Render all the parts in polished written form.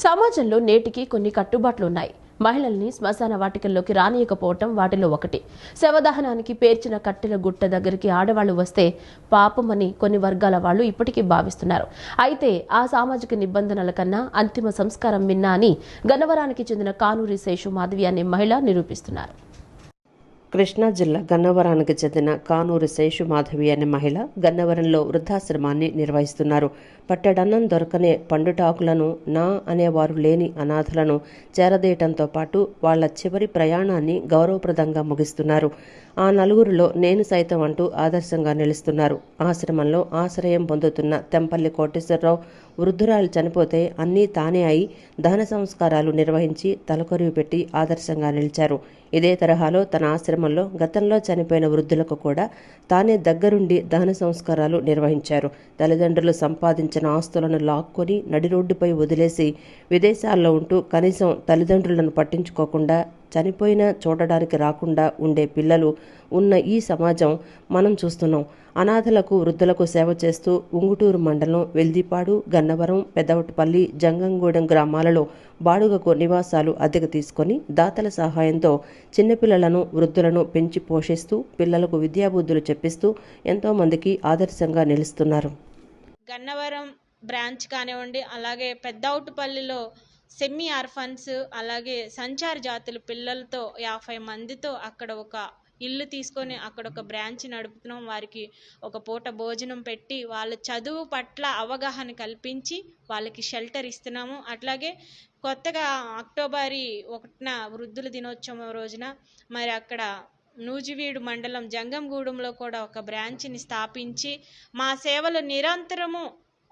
సమాజంలో నేటికి కొన్ని కట్టుబాట్లున్నాయి. మహిళల్ని శ్మశాన వాటికల్లోకి రానియకపోవటం వాటిలో ఒకటి. శవదహనానికి పేర్చిన కట్టెల గుట్ట దగ్గరికి ఆడవాళ్లు వస్తే పాపమని కొన్ని వర్గాల వాళ్ళు ఇప్పటికీ భావిస్తున్నారు. అయితే ఆ సామాజిక నిబంధనల కన్నా అంతిమ సంస్కారం మిన్నా అని గన్నవరానికి చెందిన కానూరి శేషు మాధవి అనే మహిళ నిరూపిస్తున్నారు. కృష్ణా జిల్లా గన్నవరానికి చెందిన కానూరి శేషు మాధవి అనే మహిళ గన్నవరంలో వృద్ధాశ్రమాన్ని నిర్వహిస్తున్నారు. పట్టెడన్నం దొరకనే పండుటాకులను నా అనేవారు లేని అనాథలను చేరదీయటంతో పాటు వాళ్ల చివరి ప్రయాణాన్ని గౌరవప్రదంగా ముగిస్తున్నారు. ఆ నలుగురిలో నేను సైతం అంటూ ఆదర్శంగా నిలుస్తున్నారు. ఆశ్రమంలో ఆశ్రయం పొందుతున్న తెంపల్లి కోటేశ్వరరావు వృద్ధురాలు చనిపోతే అన్నీ తానే అయి దహన సంస్కారాలు నిర్వహించి తలకొరివి పెట్టి ఆదర్శంగా నిలిచారు. ఇదే తరహాలో తన ఆశ్రమంలో గతంలో చనిపోయిన వృద్ధులకు కూడా తానే దగ్గరుండి దహన సంస్కారాలు నిర్వహించారు. తల్లిదండ్రులు సంపాదించిన ఆస్తులను లాక్కొని నడి రోడ్డుపై వదిలేసి విదేశాల్లో ఉంటూ కనీసం తల్లిదండ్రులను పట్టించుకోకుండా చనిపోయినా చూడడానికి రాకుండా ఉండే పిల్లలు ఉన్న ఈ సమాజం మనం చూస్తున్నాం. అనాథలకు వృద్ధులకు సేవ చేస్తూ ఉంగుటూరు మండలం వెల్దిపాడు, గన్నవరం, పెదవటిపల్లి, జంగంగూడెం గ్రామాలలో బాడుగకు నివాసాలు అద్దెకు తీసుకొని దాతల సహాయంతో చిన్నపిల్లలను వృద్ధులను పెంచి పోషిస్తూ పిల్లలకు విద్యాబుద్ధులు చెప్పిస్తూ ఎంతోమందికి ఆదర్శంగా నిలుస్తున్నారు. గన్నవరం బ్రాంచ్ కానివ్వండి, అలాగే పెద్దౌటుపల్లిలో సెమీ ఆర్ఫన్స్, అలాగే సంచార జాతుల పిల్లలతో 50 మందితో అక్కడ ఒక ఇల్లు తీసుకొని అక్కడ ఒక బ్రాంచ్ నడుపుతున్నాం. వారికి ఒక పూట భోజనం పెట్టి వాళ్ళ చదువు పట్ల అవగాహన కల్పించి వాళ్ళకి షెల్టర్ ఇస్తున్నాము. అట్లాగే కొత్తగా అక్టోబర్ 1న వృద్ధుల దినోత్సవం రోజున మరి అక్కడ నూజివీడు మండలం జంగంగూడెంలో కూడా ఒక బ్రాంచ్ని స్థాపించి మా సేవలు నిరంతరము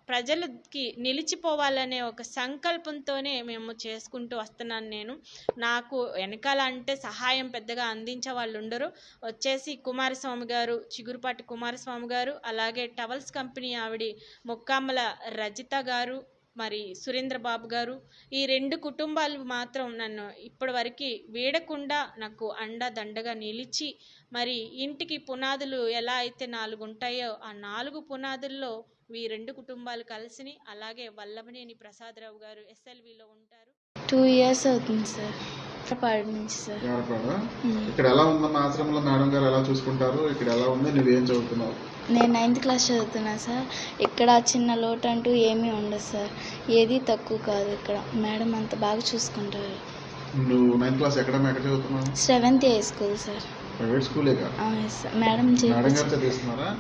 ప్రజలకి నిలిచిపోవాలనే ఒక సంకల్పంతోనే మేము చేసుకుంటూ వస్తున్నాను. నాకు వెనకాల అంటే సహాయం పెద్దగా అందించే వాళ్ళు ఉండరు. వచ్చేసి కుమారస్వామి గారు, చిగురుపాటి కుమారస్వామి గారు, అలాగే టవల్స్ కంపెనీ ఆవిడ ముక్కామల రజిత గారు, మరి సురేంద్రబాబు గారు, ఈ 2 కుటుంబాలు మాత్రం నన్ను ఇప్పటి వరకు వీడకుండా నాకు అండదండగా నిలిచి మరి ఇంటికి పునాదులు ఎలా అయితే 4 ఉంటాయో ఆ 4 పునాదుల్లో ఈ 2 కుటుంబాలు కలిసి, అలాగే వల్లభనేని ప్రసాదరావు గారు SLVలో ఉంటారు. 2 years అవుతుంది సార్. సార్ ఇక్కడ ఎలా ఉందమ్మా ఆశ్రమంలో? మేడం గారు ఎలా చూసుకుంటారు? ఇక్కడ ఎలా ఉంది? నువ్వేం చదువుతున్నావు? నేను 9th క్లాస్ చదువుతున్నా సార్. ఇక్కడ చిన్న లోటు అంటూ ఏమీ ఉండదు సార్. ఏది తక్కువ కాదు. ఇక్కడ మేడం అంత బాగా చూసుకుంటారు. నువ్వు 9th క్లాస్ ఎక్కడ చదువుతున్నావు? సెవెంత్ ఏ స్కూల్ సార్. ప్రైవేట్ స్కూలేగా? మేడం గారు చదివిస్తున్నారా?